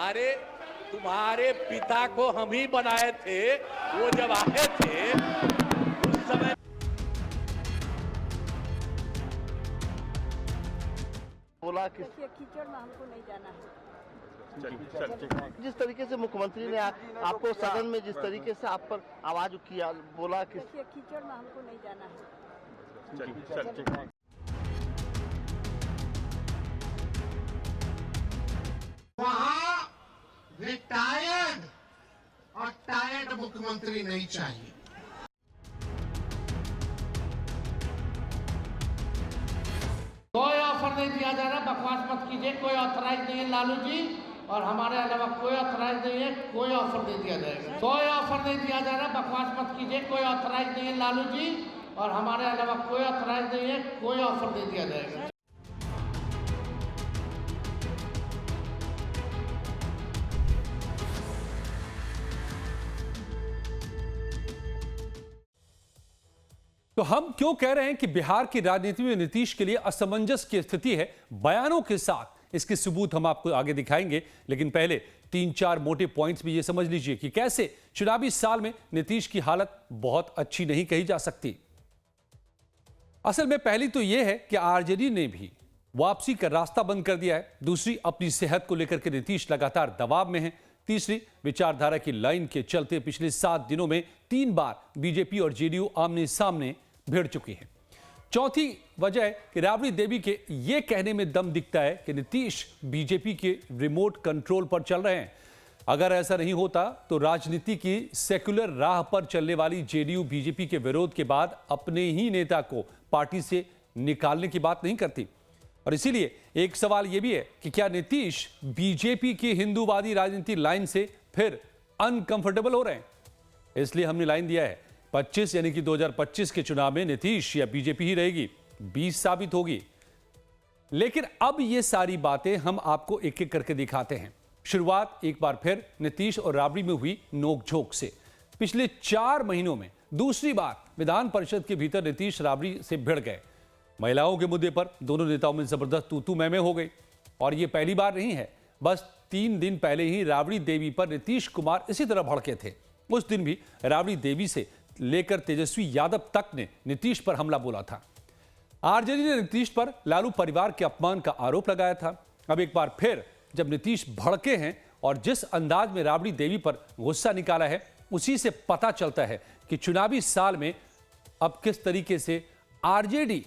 अरे तुम्हारे पिता को हम ही बनाए थे, वो जब आए थे उस समय बोला कि कीचड़ में हमको नहीं जाना है। जिस तरीके से मुख्यमंत्री ने आपको सदन में जिस तरीके से आप पर आवाज किया, बोला कि कीचड़ में हमको नहीं जाना है। वहाँ रिटायर्ड और टायर्ड मुख्यमंत्री नहीं चाहिए। कोई ऑफर नहीं दिया जा रहा, बकवास मत कीजिए। कोई ऑथराइज नहीं है लालू जी, और हमारे अलावा कोई ऑथराइज नहीं है, कोई ऑफर नहीं दिया जाएगा। कोई ऑफर नहीं दिया जा रहा, बकवास मत कीजिए। कोई ऑथराइज नहीं है लालू जी, और हमारे अलावा कोई ऑथराइज नहीं है, कोई ऑफर नहीं दिया जाएगा। तो हम क्यों कह रहे हैं कि बिहार की राजनीति में नीतीश के लिए असमंजस की स्थिति है? बयानों के साथ इसके सबूत हम आपको आगे दिखाएंगे, लेकिन पहले 3-4 मोटे पॉइंट्स भी ये समझ लीजिए कि कैसे चुनावी साल में नीतीश की हालत बहुत अच्छी नहीं कही जा सकती। असल में पहली तो यह है कि आरजेडी ने भी वापसी का रास्ता बंद कर दिया है। दूसरी, अपनी सेहत को लेकर के नीतीश लगातार दबाव में है। तीसरी, विचारधारा की लाइन के चलते पिछले 7 दिनों में 3 बार बीजेपी और जेडीयू आमने सामने भिड़ चुकी है। चौथी वजह है कि राबड़ी देवी के यह कहने में दम दिखता है कि नीतीश बीजेपी के रिमोट कंट्रोल पर चल रहे हैं। अगर ऐसा नहीं होता तो राजनीति की सेक्युलर राह पर चलने वाली जेडीयू बीजेपी के विरोध के बाद अपने ही नेता को पार्टी से निकालने की बात नहीं करती। और इसीलिए एक सवाल यह भी है कि क्या नीतीश बीजेपी की हिंदूवादी राजनीति लाइन से फिर अनकंफर्टेबल हो रहे हैं? इसलिए हमने लाइन दिया है 25 यानी कि 2025 के चुनाव में नीतीश या बीजेपी ही रहेगी, 20 साबित होगी। लेकिन अब ये सारी बातें हम आपको एक एक करके दिखाते हैं। शुरुआत एक बार फिर नीतीश और राबड़ी में हुई नोकझोंक से। पिछले 4 महीनों में दूसरी बार विधान परिषद के भीतर नीतीश राबड़ी से भिड़ गए। महिलाओं के मुद्दे पर दोनों नेताओं में जबरदस्त तू-तू मैं हो गई। और यह पहली बार नहीं है, बस 3 दिन पहले ही राबड़ी देवी पर नीतीश कुमार इसी तरह भड़के थे। उस दिन भी राबड़ी देवी से लेकर तेजस्वी यादव तक ने नीतीश पर हमला बोला था। आरजेडी ने नीतीश पर लालू परिवार के अपमान का आरोप लगाया था। अब एक बार फिर जब नीतीश भड़के हैं और जिस अंदाज में राबड़ी देवी पर गुस्सा निकाला है, उसी से पता चलता है कि चुनावी साल में अब किस तरीके से आरजेडी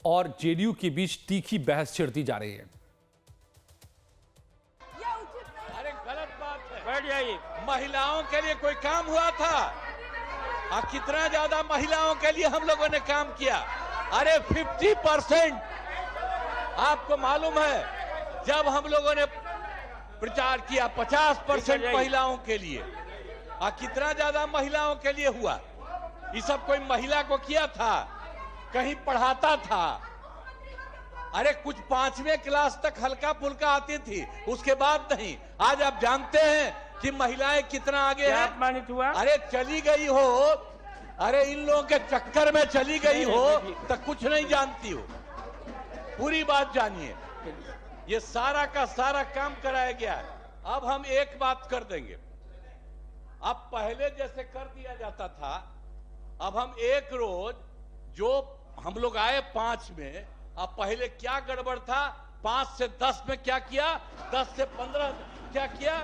और जेडीयू के बीच तीखी बहस छिड़ती जा रही है। अरे गलत बात है। बैठ जाइए। महिलाओं के लिए कोई काम हुआ था? कितना ज्यादा महिलाओं के लिए हम लोगों ने काम किया। अरे 50%। आपको मालूम है जब हम लोगों ने प्रचार किया 50% महिलाओं के लिए, कितना ज्यादा महिलाओं के लिए हुआ। ये सब कोई महिला को किया था? कहीं पढ़ाता था? अरे कुछ 5वीं क्लास तक हल्का फुल्का आती थी, उसके बाद नहीं। आज आप जानते हैं कि महिलाएं कितना आगे हैं। अपमानित हुआ? अरे चली गई हो, अरे इन लोगों के चक्कर में चली गई हो तो कुछ नहीं जानती हो। पूरी बात जानिए। ये सारा का सारा काम कराया गया है। अब हम एक बात कर देंगे। अब पहले जैसे कर दिया जाता था, अब हम एक रोज जो हम लोग आए 5 में, अब पहले क्या गड़बड़ था, 5 से 10 में क्या किया, 10 से 15 क्या किया,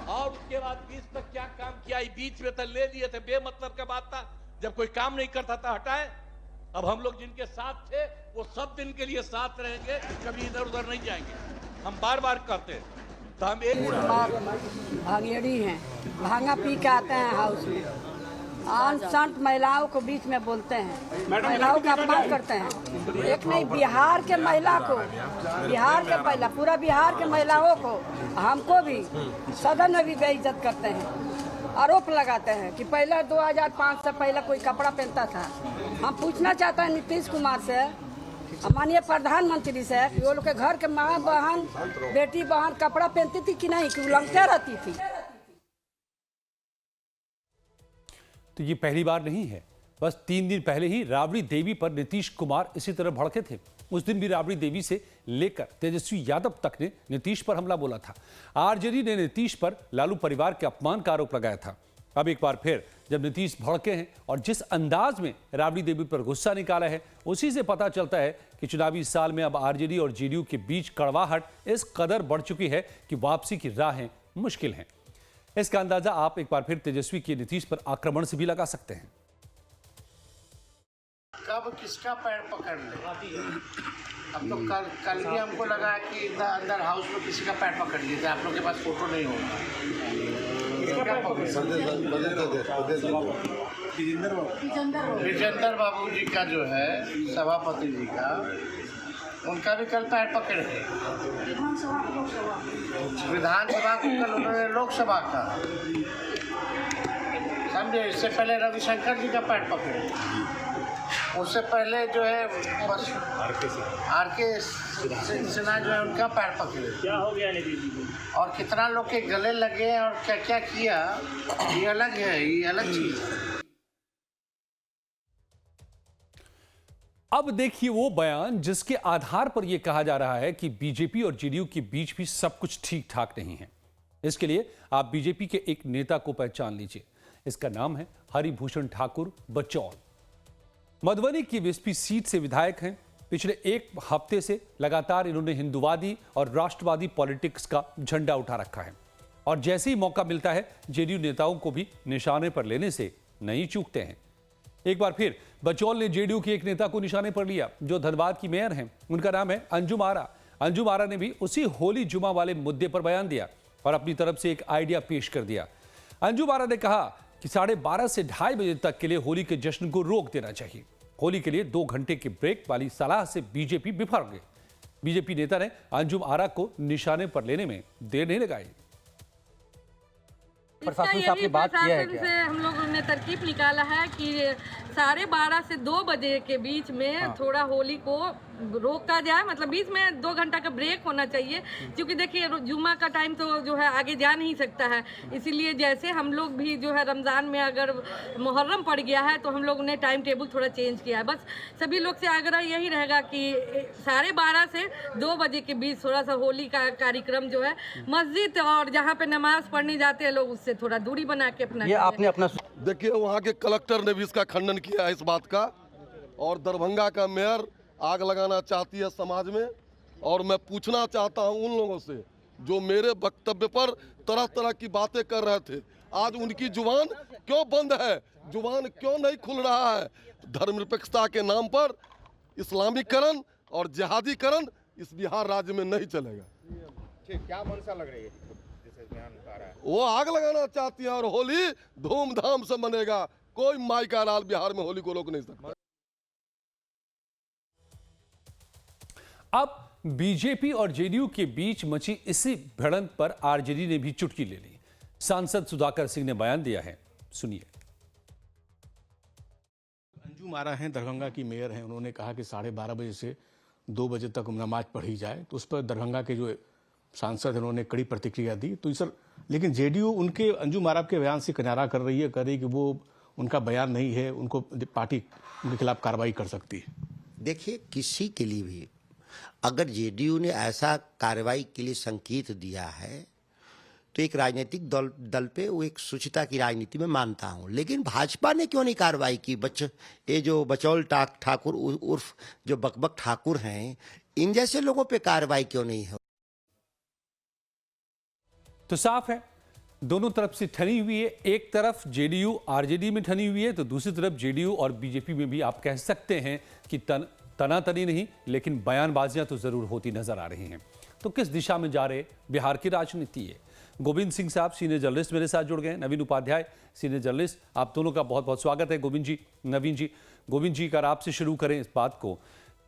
और उसके बाद 20 तक क्या काम किया। बीच में तो ले लिए थे, बेमतलब का बात था। जब कोई काम नहीं करता था हटाए। अब हम लोग जिनके साथ थे वो सब दिन के लिए साथ रहेंगे, कभी इधर उधर नहीं जाएंगे। हम बार बार कहते हैं। तो हम एक भागेड़ी हैं, भांगा पी के आते हैं हाउस में, अनसंट महिलाओं को बीच में बोलते हैं, महिलाओं का अपमान करते हैं। एक नहीं, बिहार के महिला को, बिहार के महिला, पूरा बिहार के महिलाओं को, हमको भी सदन में भी बेइज्जत करते हैं। आरोप लगाते हैं कि पहले 2005 से पहले कोई कपड़ा पहनता था। हम पूछना चाहते हैं नीतीश कुमार से, माननीय प्रधानमंत्री से, कि वो लोग के घर के माँ बहन, बेटी बहन कपड़ा पहनती थी कि नहीं, कि उलंघते रहती थी। तो ये पहली बार नहीं है बस 3 दिन पहले ही राबड़ी देवी पर नीतीश कुमार इसी तरह भड़के थे। उस दिन भी राबड़ी देवी से लेकर तेजस्वी यादव तक ने नीतीश पर हमला बोला था। आरजेडी ने नीतीश पर लालू परिवार के अपमान का आरोप लगाया था। अब एक बार फिर जब नीतीश भड़के हैं और जिस अंदाज में राबड़ी देवी पर गुस्सा निकाला है, उसी से पता चलता है कि चुनावी साल में अब आरजेडी और जेडीयू के बीच कड़वाहट इस कदर बढ़ चुकी है कि वापसी की राहें मुश्किल हैं। इसका अंदाजा आप एक बार फिर तेजस्वी के नीतीश पर आक्रमण से भी लगा सकते हैं। कब किसका पैर पकड़ ले। अब तो कल भी हमको लगा कि अंदर हाउस में किसी का पैर पकड़ लिए थे। आप लोग के पास फोटो नहीं होगा। विजेंद्र बाबू जी का जो है सभापति जी का, उनका भी कल पैर पकड़े थे। विधानसभा को कल उन्होंने लोकसभा का, समझे। इससे पहले रविशंकर जी का पैर पकड़े। उससे पहले जो है आर.के. सिन्हा जो है उनका पैर पकड़े। क्या हो गया नीतीश जी को? और कितना लोग के गले लगे और क्या क्या किया, ये अलग है, ये अलग चीज है। अब देखिए वो बयान जिसके आधार पर यह कहा जा रहा है कि बीजेपी और जेडीयू के बीच भी सब कुछ ठीक ठाक नहीं है। इसके लिए आप बीजेपी के एक नेता को पहचान लीजिए। इसका नाम है हरिभूषण ठाकुर बचौल। मधुबनी की विस्पी सीट से विधायक हैं। पिछले एक हफ्ते से लगातार इन्होंने हिंदुवादी और राष्ट्रवादी पॉलिटिक्स का झंडा उठा रखा है और जैसे ही मौका मिलता है जेडीयू नेताओं को भी निशाने पर लेने से नहीं चूकते हैं। एक बार फिर बचौल ने जेडीयू के एक नेता को निशाने पर लिया जो धनबाद की मेयर हैं। उनका नाम है अंजुम आरा। अंजुम आरा ने भी उसी होली जुमा वाले मुद्दे पर बयान दिया और अपनी तरफ से एक आइडिया पेश कर दिया। अंजुम आरा ने कहा कि 12:30 से 2:30 बजे तक के लिए होली के जश्न को रोक देना चाहिए। होली के लिए 2 घंटे के ब्रेक वाली सलाह से बीजेपी विफल गई। बीजेपी नेता ने अंजुम आरा को निशाने पर लेने में देर नहीं लगाई। प्रशासन से आपने बात किया है क्या? से हम लोगों ने तरकीब निकाला है कि 12:30 से 2 बजे के बीच में थोड़ा होली को रोका जाए, मतलब बीच में 2 घंटा का ब्रेक होना चाहिए, क्योंकि देखिए जुम्मा का टाइम तो जो है आगे जा नहीं सकता है। इसीलिए जैसे हम लोग भी जो है रमज़ान में अगर मुहर्रम पड़ गया है तो हम लोग ने टाइम टेबल थोड़ा चेंज किया है। बस सभी लोग से आग्रह यही रहेगा कि 12:30 से 2 बजे के बीच थोड़ा सा होली का कार्यक्रम जो है मस्जिद और जहाँ पे नमाज पढ़ने जाते हैं लोग उससे थोड़ा दूरी बना के अपना। ये आपने अपना देखिए, वहाँ के कलेक्टर ने भी इसका खंडन किया है इस बात का, और दरभंगा का मेयर आग लगाना चाहती है समाज में। और मैं पूछना चाहता हूं उन लोगों से जो मेरे वक्तव्य पर तरह तरह की बातें कर रहे थे, आज उनकी जुबान क्यों बंद है, जुबान क्यों नहीं खुल रहा है? धर्मनिरपेक्षता के नाम पर इस्लामीकरण और जिहादीकरण इस बिहार राज्य में नहीं चलेगा। ठीक, क्या मंशा लग रही है जैसे बयान आ रहा है? वो आग लगाना चाहती है और होली धूमधाम से मनेगा। कोई माई का लाल बिहार में होली को रोक नहीं सकता। अब बीजेपी और जेडीयू के बीच मची इसी भिड़ंत पर आरजेडी ने भी चुटकी ले ली। सांसद सुधाकर सिंह ने बयान दिया है, सुनिए। अंजुम आरा हैं, दरभंगा की मेयर हैं। उन्होंने कहा कि 12:30 बजे से 2 बजे तक नमाज पढ़ी जाए, तो उस पर दरभंगा के जो सांसद हैं उन्होंने कड़ी प्रतिक्रिया दी। तो सर, लेकिन जेडीयू उनके अंजुम आरा के बयान से किनारा कर रही है, कह रही कि वो उनका बयान नहीं है, उनको पार्टी उनके खिलाफ कार्रवाई कर सकती है। देखिए, किसी के लिए भी अगर जेडीयू ने ऐसा कार्रवाई के लिए संकेत दिया है तो एक राजनीतिक दल पे वो एक शुचिता की राजनीति में मानता हूं, लेकिन भाजपा ने क्यों नहीं कार्रवाई की? ये जो बचौल ठाकुर उर्फ जो बकबक ठाकुर हैं, इन जैसे लोगों पे कार्रवाई क्यों नहीं है? तो साफ है दोनों तरफ से ठनी हुई है। एक तरफ जेडीयू आरजेडी में ठनी हुई है तो दूसरी तरफ जेडीयू और बीजेपी में भी आप कह सकते हैं कि तनातनी नहीं, लेकिन बयानबाजियां तो जरूर होती नजर आ रही हैं। तो किस दिशा में जा रहे बिहार की राजनीति है? गोविंद सिंह साहब सीनियर जर्नलिस्ट मेरे साथ जुड़ गए। नवीन उपाध्याय सीनियर जर्नलिस्ट, आप दोनों का बहुत बहुत स्वागत है। गोविंद जी, नवीन जी। गोविंद जी, अगर आपसे शुरू करें इस बात को,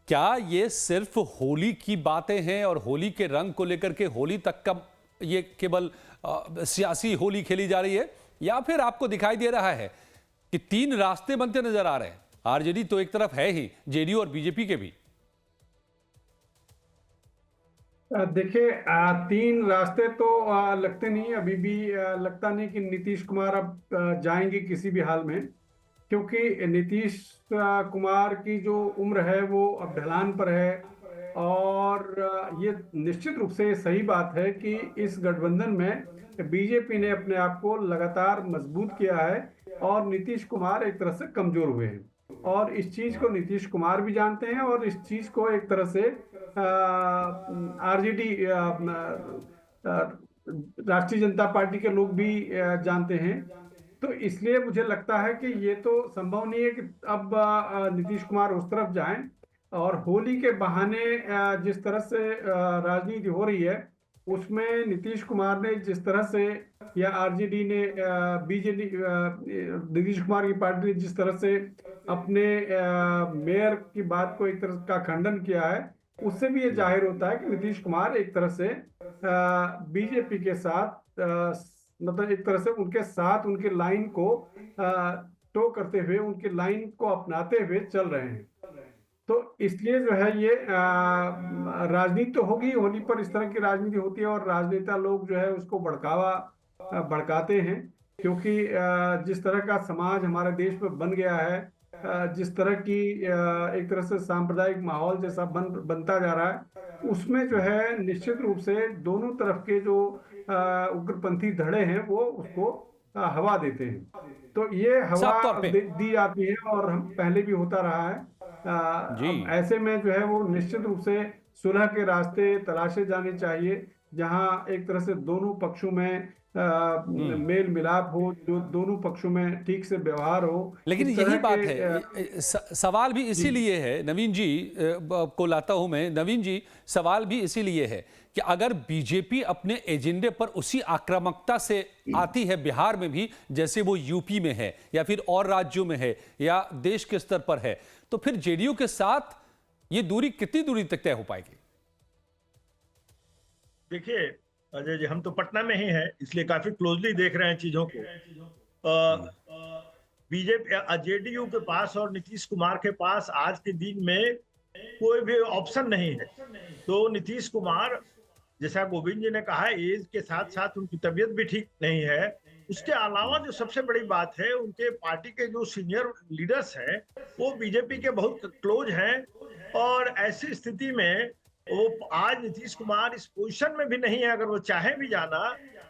क्या ये सिर्फ होली की बातें हैं और होली के रंग को लेकर के होली तक का ये केवल सियासी होली खेली जा रही है, या फिर आपको दिखाई दे रहा है कि 3 रास्ते बनते नजर आ रहे हैं? आरजेडी तो एक तरफ है ही, जेडीयू और बीजेपी के भी। देखिए, 3 रास्ते तो लगते नहीं। अभी भी लगता नहीं कि नीतीश कुमार अब जाएंगे किसी भी हाल में। क्योंकि नीतीश कुमार की जो उम्र है वो अब ढलान पर है, और ये निश्चित रूप से सही बात है कि इस गठबंधन में बीजेपी ने अपने आप को लगातार मजबूत किया है और नीतीश कुमार एक तरह से कमजोर हुए हैं, और इस चीज को नीतीश कुमार भी जानते हैं और इस चीज को एक तरह से आरजेडी राष्ट्रीय जनता पार्टी के लोग भी जानते हैं। तो इसलिए मुझे लगता है कि ये तो संभव नहीं है कि अब नीतीश कुमार उस तरफ जाएं, और होली के बहाने जिस तरह से राजनीति हो रही है उसमें नीतीश कुमार ने जिस तरह से, या आरजेडी ने, बीजेपी, नीतीश कुमार की पार्टी ने जिस तरह से अपने मेयर की बात को एक तरह का खंडन किया है, उससे भी ये जाहिर होता है कि नीतीश कुमार एक तरह से बीजेपी के साथ, मतलब एक तरह से उनके साथ उनके लाइन को टो करते हुए, उनके लाइन को अपनाते हुए चल रहे हैं। तो इसलिए जो है ये राजनीति तो होगी, होली पर इस तरह की राजनीति होती है और राजनेता लोग जो है उसको भड़काते हैं, क्योंकि जिस तरह का समाज हमारे देश में बन गया है, जिस तरह की एक तरह से सांप्रदायिक माहौल जैसा बनता जा रहा है, उसमें जो है निश्चित रूप से दोनों तरफ के जो उग्रपंथी धड़े हैं वो उसको हवा देते हैं। तो ये हवा दी जाती है और हम पहले भी होता रहा है। ऐसे में जो है वो निश्चित रूप से सुलह के रास्ते तलाशे जाने चाहिए, जहां एक तरह से दोनों पक्षों में मेल मिलाप हो, जो दोनों पक्षों में ठीक से व्यवहार हो। लेकिन यही बात है, सवाल भी इसीलिए है, नवीन जी को लाता हूं मैं। नवीन जी, सवाल भी इसीलिए है कि अगर बीजेपी अपने एजेंडे पर उसी आक्रामकता से आती है बिहार में भी जैसे वो यूपी में है या फिर और राज्यों में है या देश के स्तर पर है, तो फिर जेडीयू के साथ ये दूरी कितनी दूरी तक तय हो पाएगी? देखिए अजय जी, हम तो पटना में ही हैं, इसलिए काफी क्लोजली देख रहे हैं चीजों को। बीजेपी, जेडीयू के पास और नीतीश कुमार के पास आज के दिन में कोई भी ऑप्शन नहीं है। तो नीतीश कुमार, जैसा गोविंद जी ने कहा, एज के साथ साथ उनकी तबीयत भी ठीक नहीं है। उसके अलावा जो सबसे बड़ी बात है, उनके पार्टी के जो सीनियर लीडर्स हैं वो बीजेपी के बहुत क्लोज हैं, और ऐसी स्थिति में वो आज नीतीश कुमार इस पोजीशन में भी नहीं है। अगर वो चाहे भी जाना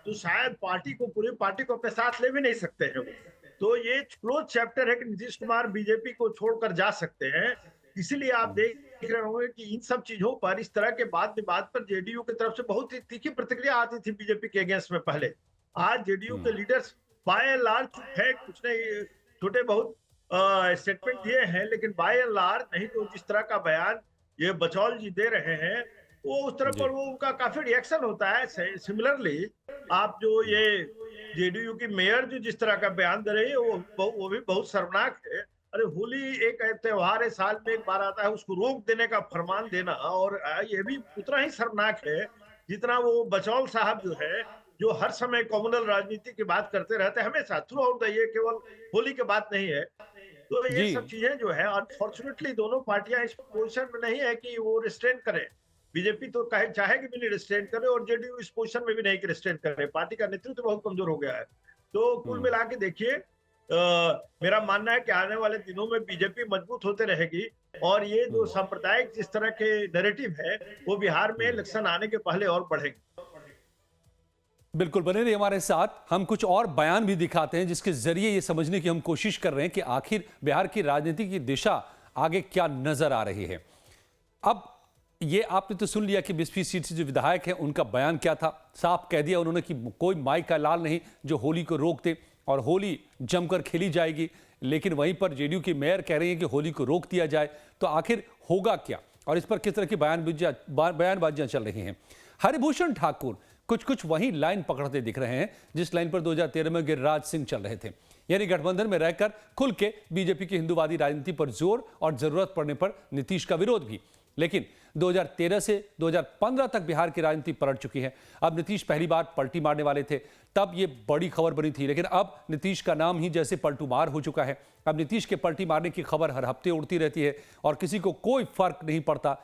तो शायद पूरी पार्टी को अपने साथ ले भी नहीं सकते हैं। तो ये क्लोज चैप्टर है कि नीतीश कुमार बीजेपी को छोड़कर जा सकते हैं। इसीलिए आप देख रहे होंगे कि इन सब चीजों पर, इस तरह के विवाद पर जेडीयू की तरफ से बहुत ही तीखी प्रतिक्रिया आती थी बीजेपी के अगेंस्ट में पहले। आज जेडीयू के लीडर्स बाय एंड लार्ज चुप है, कुछ ने छोटे बहुत स्टेटमेंट दिए हैं, लेकिन बाय एंड लार्ज नहीं तो जिस तरह का बयान ये बचौल जी दे रहे हैं वो उस तरह पर वो उनका काफी रिएक्शन होता है। सिमिलरली आप जो ये जेडीयू की मेयर जो जिस तरह का बयान दे रही है वो भी बहुत शर्मनाक है। अरे होली एक त्योहार है, साल में एक बार आता है, उसको रोक देने का फरमान देना, और ये भी उतना ही शर्मनाक है जितना वो बचौल साहब जो है, जो हर समय कम्युनल राजनीति की बात करते रहते हैं हमेशा थ्रू आउट द, ये केवल होली की बात नहीं है। तो ये सब चीजें जो है, अनफॉर्चुनेटली दोनों पार्टियां इस पोजीशन में नहीं है कि वो रिस्ट्रेन करें। बीजेपी तो चाहेगी भी नहीं रिस्ट्रेन करे, और जेडीयू इस पोजीशन में भी नहीं कि रिस्ट्रेन करे। पार्टी का नेतृत्व बहुत कमजोर हो गया है। तो कुल मिला के देखिए, मेरा मानना है कि आने वाले दिनों में बीजेपी मजबूत होते रहेगी, और ये जो सांप्रदायिक जिस तरह के नैरेटिव है वो बिहार में इलेक्शन आने के पहले और बढ़ेंगे। बिल्कुल, बने रहिए हमारे साथ। हम कुछ और बयान भी दिखाते हैं जिसके जरिए ये समझने की हम कोशिश कर रहे हैं कि आखिर बिहार की राजनीति की दिशा आगे क्या नजर आ रही है। अब ये आपने तो सुन लिया कि 20 सीट से जो विधायक हैं उनका बयान क्या था। साफ कह दिया उन्होंने कि कोई माई का लाल नहीं जो होली को रोक दे, और होली जमकर खेली जाएगी। लेकिन वहीं पर जेडीयू की मेयर कह रही है कि होली को रोक दिया जाए, तो आखिर होगा क्या और इस पर किस तरह की बयानबाजियां चल रही हैं। हरिभूषण ठाकुर कुछ वही लाइन पकड़ते दिख रहे हैं जिस लाइन पर 2013 में गिरिराज सिंह चल रहे थे, यानी गठबंधन में रहकर खुल के बीजेपी की हिंदूवादी राजनीति पर जोर और जरूरत पड़ने पर नीतीश का विरोध भी। लेकिन 2013 से 2015 तक बिहार की राजनीति पलट चुकी है। अब नीतीश पहली बार पलटी मारने वाले थे, तब ये बड़ी खबर बनी थी, लेकिन अब नीतीश का नाम ही जैसे पलटूमार हो चुका है। अब नीतीश के पलटी मारने की खबर हर हफ्ते उड़ती रहती है और किसी को कोई फर्क नहीं पड़ता।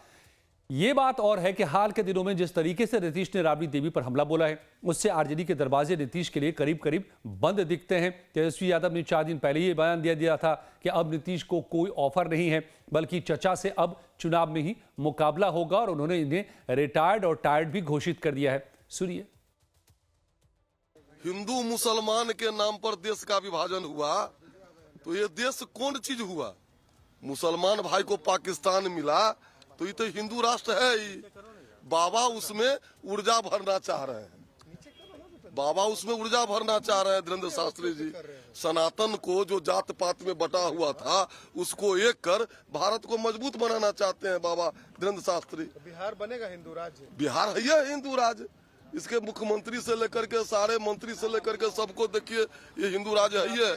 ये बात और है कि हाल के दिनों में जिस तरीके से नीतीश ने राबड़ी देवी पर हमला बोला है, उससे आरजेडी के दरवाजे नीतीश के लिए करीब करीब बंद दिखते हैं। तेजस्वी यादव ने 4 दिन पहले ये बयान दिया था कि अब नीतीश को कोई ऑफर नहीं है, बल्कि चचा से अब चुनाव में ही मुकाबला होगा, और उन्होंने इन्हें रिटायर्ड और टायर्ड भी घोषित कर दिया है। सुनिए। हिंदू मुसलमान के नाम पर देश का विभाजन हुआ, तो ये देश कौन चीज हुआ? मुसलमान भाई को पाकिस्तान मिला तो ये तो हिंदू राष्ट्र है ही। बाबा उसमें ऊर्जा भरना चाह रहे हैं, बाबा उसमें ऊर्जा भरना चाह रहे हैं धीरेन्द्र शास्त्री जी। सनातन को जो जात पात में बटा हुआ था उसको एक कर भारत को मजबूत बनाना चाहते हैं बाबा धीरेन्द्र शास्त्री। बिहार बनेगा हिंदू राज्य? बिहार है ये हिंदू राज्य, इसके मुख्यमंत्री से लेकर के सारे मंत्री से लेकर के सबको देखिए, ये हिंदू राज्य है ये।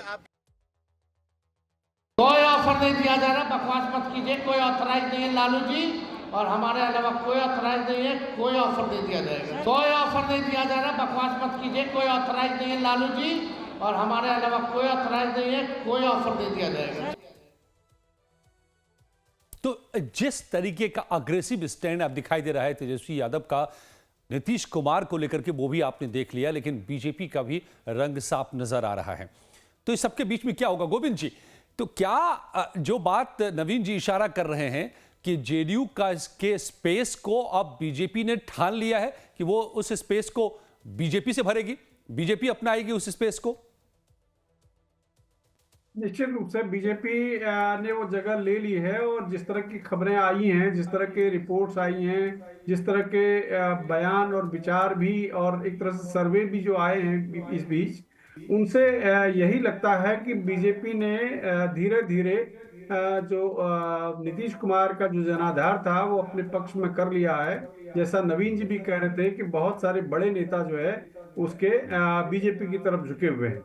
कोई ऑफर नहीं दिया जा रहा, बकवास मत कीजिए। कोई ऑथराइज नहीं है लालू जी, और हमारे अलावा कोई ऑथराइज नहीं है, कोई ऑफर नहीं दिया जाएगा। कोई ऑफर नहीं दिया जा रहा, बकवास मत कीजिए। कोई ऑथराइज नहीं है लालू जी, और हमारे अलावा कोई ऑथराइज नहीं है, कोई ऑफर नहीं दिया जाएगा। तो जिस तरीके का अग्रेसिव स्टैंड अब दिखाई दे रहा है तेजस्वी यादव का नीतीश कुमार को लेकर के, वो भी आपने देख लिया, लेकिन बीजेपी का भी रंग साफ नजर आ रहा है। तो इस सबके बीच में क्या होगा गोविंद जी? तो क्या जो बात नवीन जी इशारा कर रहे हैं कि जेडीयू का के स्पेस को अब बीजेपी ने ठान लिया है कि वो उस स्पेस को बीजेपी से भरेगी, बीजेपी अपनाएगी उस स्पेस को? निश्चित रूप से बीजेपी ने वो जगह ले ली है, और जिस तरह की खबरें आई हैं, जिस तरह के रिपोर्ट्स आई हैं, जिस तरह के बयान और विचार भी, और एक तरह से सर्वे भी जो आए हैं इस बीच, उनसे यही लगता है कि बीजेपी ने धीरे धीरे जो नीतीश कुमार का जो जनाधार था वो अपने पक्ष में कर लिया है। जैसा नवीन जी भी कह रहे थे कि बहुत सारे बड़े नेता जो है उसके बीजेपी की तरफ झुके हुए हैं।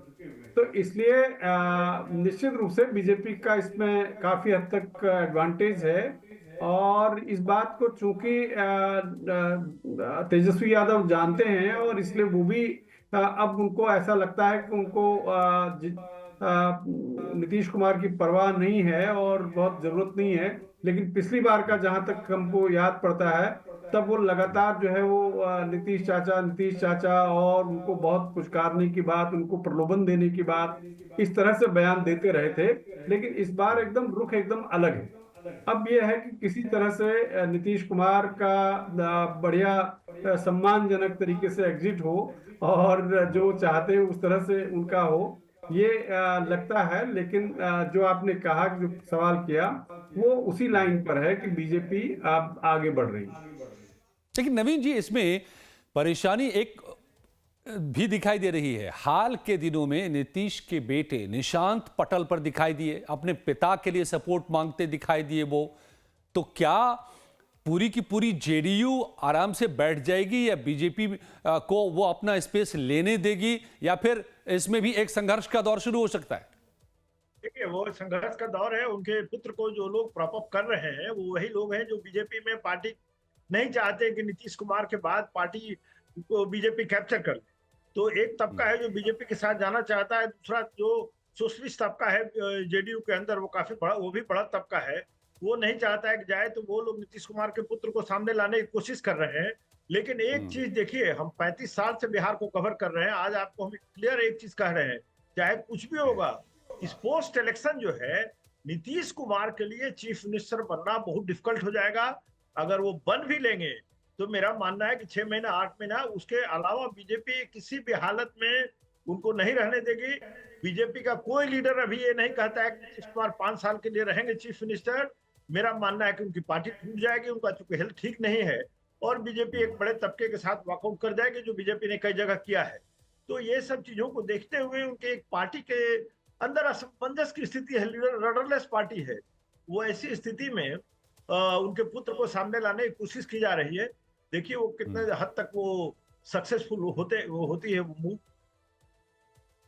तो इसलिए निश्चित रूप से बीजेपी का इसमें काफी हद तक एडवांटेज है, और इस बात को चूंकि तेजस्वी यादव जानते हैं, और इसलिए वो भी अब उनको ऐसा लगता है कि उनको नीतीश कुमार की परवाह नहीं है और बहुत जरूरत नहीं है। लेकिन पिछली बार का जहां तक हमको याद पड़ता है, तब वो लगातार जो है वो नीतीश चाचा, और उनको बहुत पुचकारने की बात, उनको प्रलोभन देने की बात, इस तरह से बयान देते रहे थे। लेकिन इस बार एकदम रुख एकदम अलग है। अब यह है कि किसी तरह से नीतीश कुमार का बढ़िया सम्मानजनक तरीके से एग्जिट हो, और जो चाहते हैं उस तरह से उनका हो, ये लगता है। लेकिन जो आपने कहा, जो सवाल किया, वो उसी लाइन पर है कि बीजेपी अब आगे बढ़ रही है। लेकिन नवीन जी, इसमें परेशानी एक भी दिखाई दे रही है। हाल के दिनों में नीतीश के बेटे निशांत पटल पर दिखाई दिए, अपने पिता के लिए सपोर्ट मांगते दिखाई दिए वो। तो क्या पूरी की पूरी जेडीयू आराम से बैठ जाएगी, या बीजेपी को वो अपना स्पेस लेने देगी, या फिर इसमें भी एक संघर्ष का दौर शुरू हो सकता है? देखिए, वो संघर्ष का दौर है। उनके पुत्र को जो लोग प्रॉप अप कर रहे हैं वो वही लोग हैं जो बीजेपी में पार्टी नहीं चाहते कि नीतीश कुमार के बाद पार्टी को बीजेपी कैप्चर कर ले। तो एक तबका है जो बीजेपी के साथ जाना चाहता है, दूसरा जो सोशलिस्ट तबका है जेडीयू के अंदर, वो काफी बड़ा, वो भी बड़ा तबका है, वो नहीं चाहता है कि जाए। तो वो लोग नीतीश कुमार के पुत्र को सामने लाने की कोशिश कर रहे हैं। लेकिन एक चीज देखिए, हम 35 साल से बिहार को कवर कर रहे हैं। आज आपको हम क्लियर एक चीज कह रहे हैं, चाहे कुछ भी होगा, इस पोस्ट इलेक्शन जो है नीतीश कुमार के लिए चीफ मिनिस्टर बनना बहुत डिफिकल्ट हो जाएगा। अगर वो बन भी लेंगे तो मेरा मानना है कि 6 महीना 8 महीना उसके अलावा बीजेपी किसी भी हालत में उनको नहीं रहने देगी। बीजेपी का कोई लीडर अभी ये नहीं कहता है कि नीतीश कुमार 5 साल के लिए रहेंगे चीफ मिनिस्टर। मेरा मानना है कि उनकी पार्टी टूट जाएगी, उनका चूंकि हेल्थ ठीक नहीं है, और बीजेपी एक बड़े तबके के साथ वॉकआउट कर जाएगी, जो बीजेपी ने कई जगह किया है। तो ये सब चीजों को देखते हुए उनके एक पार्टी के अंदर असमंजस की स्थिति है, लीडरलेस पार्टी है। वो ऐसी स्थिति में उनके पुत्र को सामने लाने की कोशिश की जा रही है। देखिए वो कितने हद तक वो सक्सेसफुल होती है वो मूव।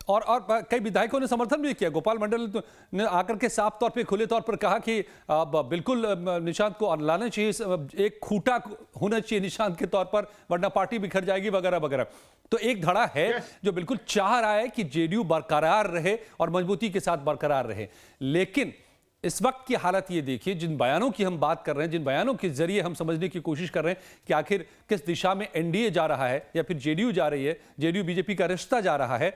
और कई विधायकों ने समर्थन भी किया। गोपाल मंडल ने आकर के साफ तौर पे खुले तौर पर कहा कि बिल्कुल निशांत को लाना चाहिए, एक खूंटा होना चाहिए निशांत के तौर पर, वरना पार्टी बिखर जाएगी वगैरह वगैरह। तो एक धड़ा है जो बिल्कुल चाह रहा है कि जेडीयू बरकरार रहे और मजबूती के साथ बरकरार रहे। लेकिन इस वक्त की हालत ये देखिए, जिन बयानों की हम बात कर रहे हैं, जिन बयानों के जरिए हम समझने की कोशिश कर रहे हैं कि आखिर किस दिशा में एनडीए जा रहा है या फिर जेडीयू जा रही है, जेडीयू बीजेपी का रिश्ता जा रहा है,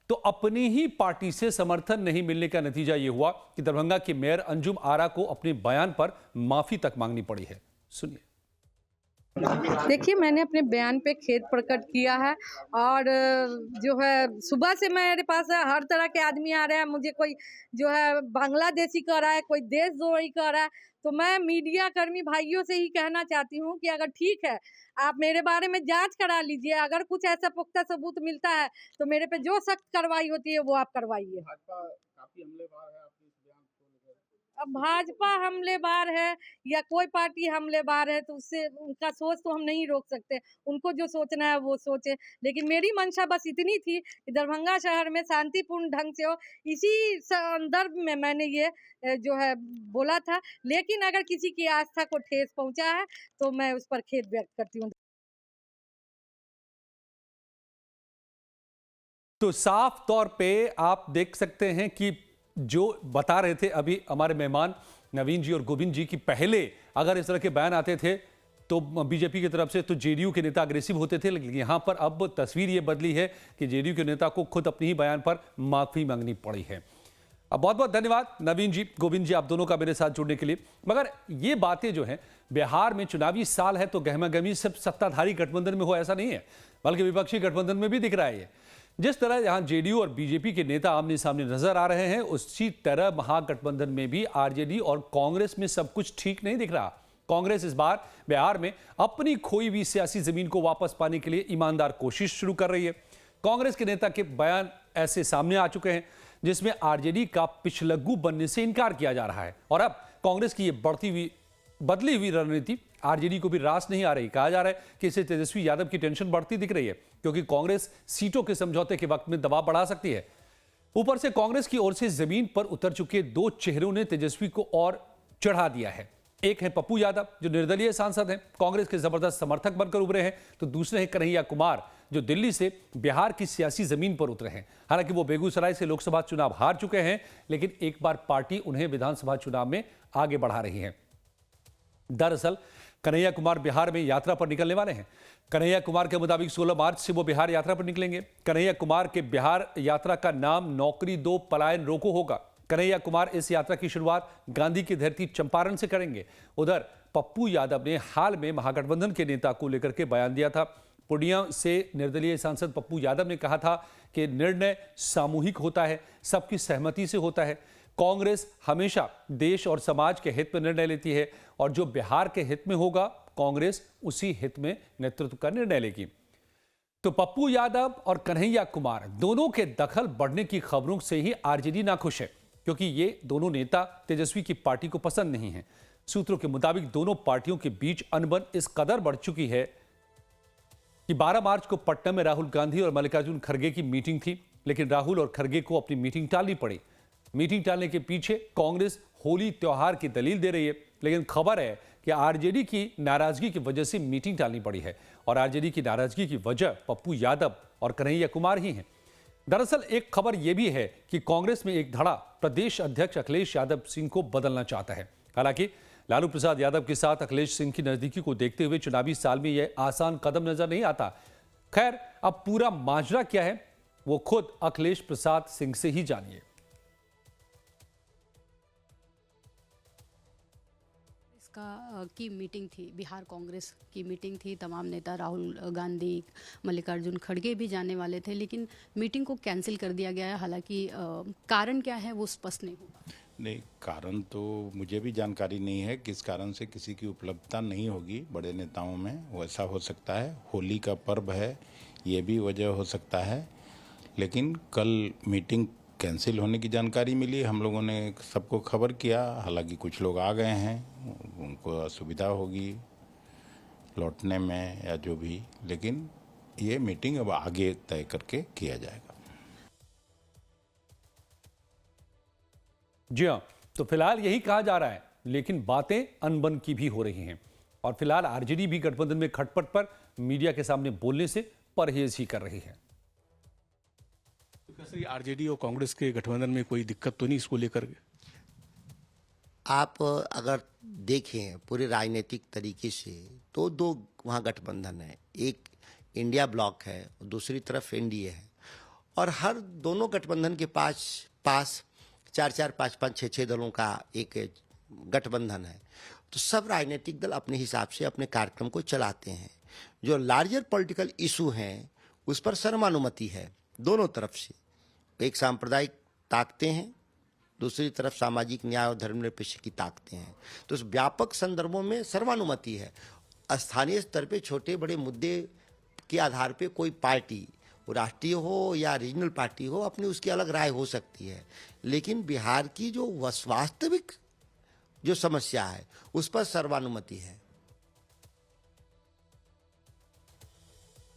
तो अपनी ही पार्टी से समर्थन नहीं मिलने का नतीजा यह हुआ कि दरभंगा के मेयर अंजुम आरा को अपने बयान पर माफी तक मांगनी पड़ी है। सुनिए। देखिए, मैंने अपने बयान पे खेद प्रकट किया है और जो है सुबह से मेरे पास हर तरह के आदमी आ रहे हैं, मुझे कोई जो है बांग्लादेशी कह रहा है, कोई देशद्रोही कह रहा है। तो मैं मीडिया कर्मी भाइयों से ही कहना चाहती हूँ कि अगर ठीक है, आप मेरे बारे में जांच करा लीजिए, अगर कुछ ऐसा पुख्ता सबूत मिलता है तो मेरे पे जो सख्त कार्रवाई होती है वो आप करवाइए। अब भाजपा हमलेवार है या कोई पार्टी हमलेवार है तो उससे उनका सोच तो हम नहीं रोक सकते, उनको जो सोचना है वो सोचे। लेकिन मेरी मंशा बस इतनी थी कि दरभंगा शहर में शांतिपूर्ण ढंग से हो, इसी संदर्भ में मैंने ये जो है बोला था। लेकिन अगर किसी की आस्था को ठेस पहुंचा है तो मैं उस पर खेद व्यक्त करती हूँ। तो साफ तौर पे आप देख सकते हैं कि जो बता रहे थे अभी हमारे मेहमान नवीन जी और गोविंद जी की पहले अगर इस तरह के बयान आते थे तो बीजेपी की तरफ से तो जेडीयू के नेता अग्रेसिव होते थे, लेकिन यहां पर अब तस्वीर ये बदली है कि जेडीयू के नेता को खुद अपनी ही बयान पर माफी मांगनी पड़ी है। अब बहुत बहुत धन्यवाद नवीन जी, गोविंद जी, आप दोनों का मेरे साथ जुड़ने के लिए। मगर ये बातें जो हैं, बिहार में चुनावी साल है तो गहमा गहमी सिर्फ सत्ताधारी गठबंधन में हो ऐसा नहीं है, बल्कि विपक्षी गठबंधन में भी दिख रहा है। जिस तरह यहां जेडीयू और बीजेपी के नेता आमने सामने नजर आ रहे हैं, उसी तरह महागठबंधन में भी आरजेडी और कांग्रेस में सब कुछ ठीक नहीं दिख रहा। कांग्रेस इस बार बिहार में अपनी खोई हुई सियासी जमीन को वापस पाने के लिए ईमानदार कोशिश शुरू कर रही है। कांग्रेस के नेता के बयान ऐसे सामने आ चुके हैं जिसमें आरजेडी का पिछलग्गू बनने से इनकार किया जा रहा है और अब कांग्रेस की ये बदली हुई रणनीति आरजेडी को भी रास नहीं आ रही। कहा जा रहा है कि इससे तेजस्वी यादव की टेंशन बढ़ती दिख रही है, क्योंकि कांग्रेस सीटों के समझौते के वक्त में दबाव बढ़ा सकती है। ऊपर से कांग्रेस की ओर से जमीन पर उतर चुके दो चेहरों ने तेजस्वी को और चढ़ा दिया है। एक है पप्पू यादव जो निर्दलीय सांसद हैं, कांग्रेस के जबरदस्त समर्थक बनकर उभरे हैं, तो दूसरे हैं कन्हैया कुमार जो दिल्ली से बिहार की सियासी जमीन पर उतरे हैं। हालांकि वो बेगूसराय से लोकसभा चुनाव हार चुके हैं, लेकिन एक बार पार्टी उन्हें विधानसभा चुनाव में आगे बढ़ा रही है। दरअसल कन्हैया कुमार बिहार में यात्रा पर निकलने वाले हैं। कन्हैया कुमार के मुताबिक 16 मार्च से वो बिहार यात्रा पर निकलेंगे। कन्हैया कुमार के बिहार यात्रा का नाम नौकरी दो पलायन रोको होगा। कन्हैया कुमार इस यात्रा की शुरुआत गांधी की धरती चंपारण से करेंगे। उधर पप्पू यादव ने हाल में महागठबंधन के नेता को लेकर के बयान दिया था। पूर्णिया से निर्दलीय सांसद पप्पू यादव ने कहा था कि निर्णय सामूहिक होता है, सबकी सहमति से होता है। कांग्रेस हमेशा देश और समाज के हित में निर्णय लेती है और जो बिहार के हित में होगा कांग्रेस उसी हित में नेतृत्व का निर्णय लेगी। तो पप्पू यादव और कन्हैया कुमार दोनों के दखल बढ़ने की खबरों से ही आरजेडी नाखुश है, क्योंकि ये दोनों नेता तेजस्वी की पार्टी को पसंद नहीं है। सूत्रों के मुताबिक दोनों पार्टियों के बीच अनबन इस कदर बढ़ चुकी है कि 12 मार्च को पटना में राहुल गांधी और मल्लिकार्जुन खड़गे की मीटिंग थी, लेकिन राहुल और खड़गे को अपनी मीटिंग टालनी पड़ी। मीटिंग टालने के पीछे कांग्रेस होली त्योहार की दलील दे रही है, लेकिन खबर है कि आरजेडी की नाराजगी की वजह से मीटिंग टालनी पड़ी है और आरजेडी की नाराजगी की वजह पप्पू यादव और कन्हैया कुमार ही हैं। दरअसल एक खबर यह भी है कि कांग्रेस में एक धड़ा प्रदेश अध्यक्ष अखिलेश यादव सिंह को बदलना चाहता है। हालांकि लालू प्रसाद यादव के साथ अखिलेश सिंह की नजदीकी को देखते हुए चुनावी साल में यह आसान कदम नजर नहीं आता। खैर, अब पूरा माजरा क्या है वो खुद अखिलेश प्रसाद सिंह से ही जानिए। की मीटिंग थी, बिहार कांग्रेस की मीटिंग थी, तमाम नेता राहुल गांधी, मल्लिकार्जुन खड़गे भी जाने वाले थे, लेकिन मीटिंग को कैंसिल कर दिया गया है। हालांकि कारण क्या है वो स्पष्ट नहीं हुआ। नहीं, कारण तो मुझे भी जानकारी नहीं है किस कारण से किसी की उपलब्धता नहीं होगी बड़े नेताओं में, वैसा हो सकता है। होली का पर्व है, ये भी वजह हो सकता है, लेकिन कल मीटिंग कैंसिल होने की जानकारी मिली। हम लोगों ने सबको खबर किया, हालांकि कुछ लोग आ गए हैं, उनको असुविधा होगी लौटने में या जो भी, लेकिन ये मीटिंग अब आगे तय करके किया जाएगा। जी हाँ, तो फिलहाल यही कहा जा रहा है, लेकिन बातें अनबन की भी हो रही हैं और फिलहाल आरजेडी भी गठबंधन में खटपट पर मीडिया के सामने बोलने से परहेज ही कर रही है। आरजेडी और कांग्रेस के गठबंधन में कोई दिक्कत तो नहीं इसको लेकर? आप अगर देखें पूरे राजनीतिक तरीके से तो दो वहाँ गठबंधन है, एक इंडिया ब्लॉक है और दूसरी तरफ एनडीए है, और हर दोनों गठबंधन के पास 4-4, 5-5, 6-6 दलों का एक गठबंधन है। तो सब राजनीतिक दल अपने हिसाब से अपने कार्यक्रम को चलाते हैं। जो लार्जर पॉलिटिकल इशू हैं उस पर सर्वानुमति है दोनों तरफ से। एक सांप्रदायिक ताकतें हैं, दूसरी तरफ सामाजिक न्याय और धर्मनिरपेक्ष की ताकतें हैं। तो उस व्यापक संदर्भों में सर्वानुमति है। स्थानीय स्तर पे छोटे बड़े मुद्दे के आधार पे कोई पार्टी, वो राष्ट्रीय हो या रीजनल पार्टी हो, अपनी उसकी अलग राय हो सकती है, लेकिन बिहार की जो वास्तविक जो समस्या है उस पर सर्वानुमति है।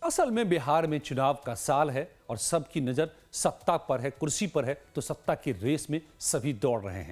असल में बिहार में चुनाव का साल है और सबकी नजर सत्ता पर है, कुर्सी पर है, तो सत्ता की रेस में सभी दौड़ रहे हैं।